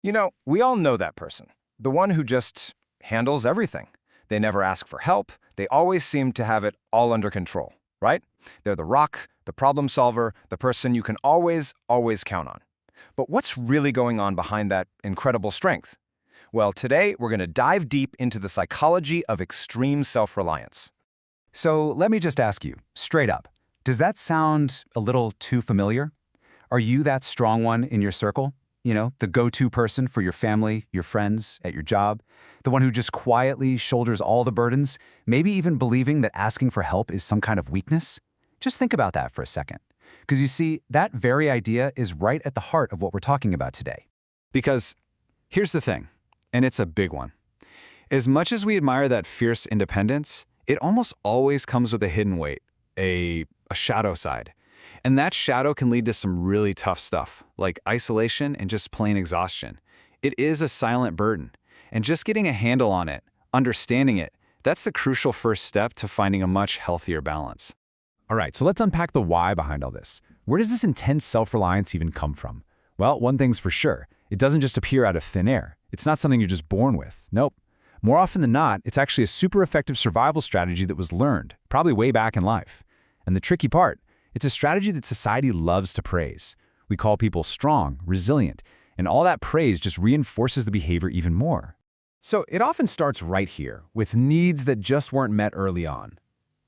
We all know that person. The one who just handles everything. They never ask for help. They always seem to have it all under control, right? They're the rock, the problem solver, the person you can always count on. But what's really going on behind that incredible strength? Well, today we're going to dive deep into the psychology of extreme self-reliance. So let me just ask you, straight up, does that sound a little too familiar? Are you that strong one in your circle? The go-to person for your family, your friends, at your job? The one who just quietly shoulders all the burdens, maybe even believing that asking for help is some kind of weakness? Just think about that for a second. Because you see, that very idea is right at the heart of what we're talking about today. Because here's the thing, and it's a big one. As much as we admire that fierce independence, it almost always comes with a hidden weight, a shadow side. And that shadow can lead to some really tough stuff, like isolation and just plain exhaustion. It is a silent burden. And just getting a handle on it, understanding it, that's the crucial first step to finding a much healthier balance. All right, so let's unpack the why behind all this. Where does this intense self-reliance even come from? Well, one thing's for sure. It doesn't just appear out of thin air. It's not something you're just born with. Nope. More often than not, it's actually a super effective survival strategy that was learned, probably way back in life. And the tricky part, it's a strategy that society loves to praise. We call people strong, resilient, and all that praise just reinforces the behavior even more. So it often starts right here, with needs that just weren't met early on.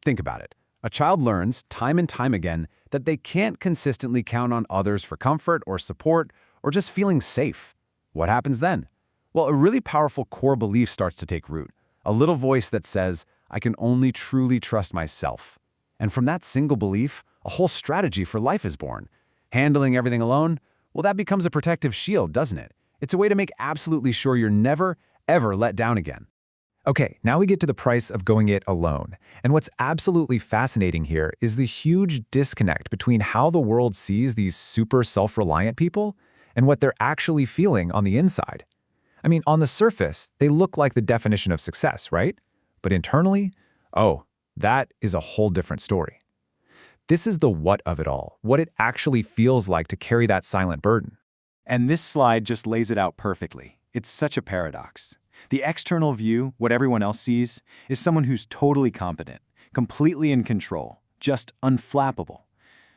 Think about it. A child learns, time and time again, that they can't consistently count on others for comfort or support or just feeling safe. What happens then? Well, a really powerful core belief starts to take root. A little voice that says, I can only truly trust myself. And from that single belief, a whole strategy for life is born. Handling everything alone? Well, that becomes a protective shield, doesn't it? It's a way to make absolutely sure you're never, ever let down again. Okay, now we get to the price of going it alone. And what's absolutely fascinating here is the huge disconnect between how the world sees these super self-reliant people and what they're actually feeling on the inside. I mean, on the surface, they look like the definition of success, right? But internally, oh, that is a whole different story. This is the what of it all, what it actually feels like to carry that silent burden. And this slide just lays it out perfectly. It's such a paradox. The external view, what everyone else sees, is someone who's totally competent, completely in control, just unflappable.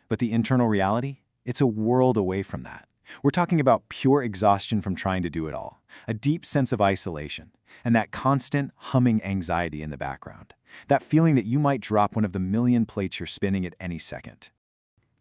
But the internal reality? It's a world away from that. We're talking about pure exhaustion from trying to do it all, a deep sense of isolation, and that constant humming anxiety in the background, that feeling that you might drop one of the million plates you're spinning at any second.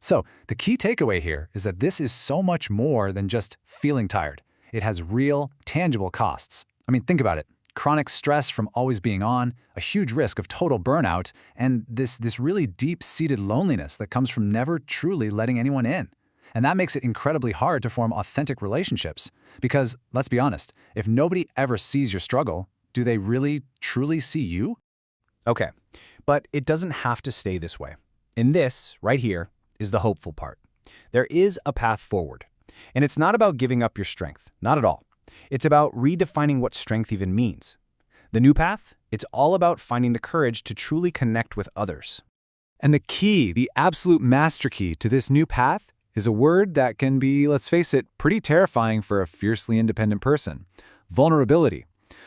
So the key takeaway here is that this is so much more than just feeling tired. It has real, tangible costs. I mean, think about it. Chronic stress from always being on, a huge risk of total burnout, and this really deep-seated loneliness that comes from never truly letting anyone in. And that makes it incredibly hard to form authentic relationships. Because, let's be honest, if nobody ever sees your struggle, do they really, truly see you? Okay, but it doesn't have to stay this way. In this, right here, is the hopeful part. There is a path forward. And it's not about giving up your strength, not at all. It's about redefining what strength even means. The new path, it's all about finding the courage to truly connect with others. And the key, the absolute master key to this new path is a word that can be, let's face it, pretty terrifying for a fiercely independent person. Vulnerability.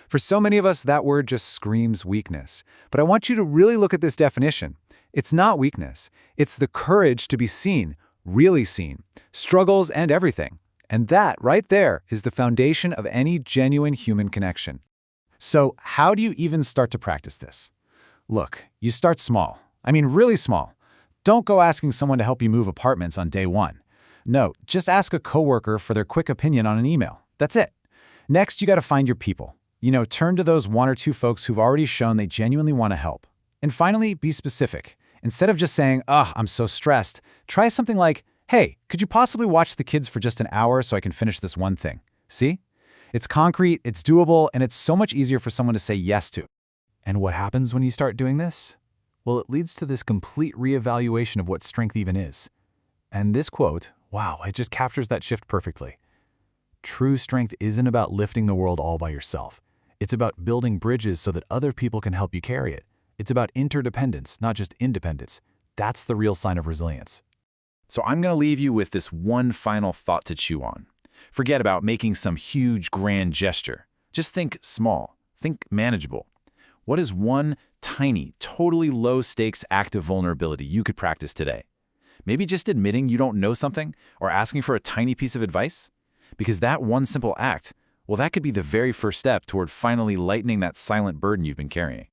For so many of us, that word just screams weakness. But I want you to really look at this definition. It's not weakness. It's the courage to be seen, really seen, struggles and everything. And that, right there, is the foundation of any genuine human connection. So how do you even start to practice this? Look, you start small. I mean, really small. Don't go asking someone to help you move apartments on day one. No, just ask a coworker for their quick opinion on an email. That's it. Next, you got to find your people. Turn to those one or two folks who've already shown they genuinely want to help. And finally, be specific. Instead of just saying, I'm so stressed, try something like, hey, could you possibly watch the kids for just an hour so I can finish this one thing? See? It's concrete, it's doable, and it's so much easier for someone to say yes to. And what happens when you start doing this? Well, it leads to this complete reevaluation of what strength even is. And this quote, wow, it just captures that shift perfectly. True strength isn't about lifting the world all by yourself. It's about building bridges so that other people can help you carry it. It's about interdependence, not just independence. That's the real sign of resilience. So I'm going to leave you with this one final thought to chew on. Forget about making some huge, grand gesture. Just think small. Think manageable. What is one tiny, totally low-stakes act of vulnerability you could practice today? Maybe just admitting you don't know something or asking for a tiny piece of advice? Because that one simple act, well, that could be the very first step toward finally lightening that silent burden you've been carrying.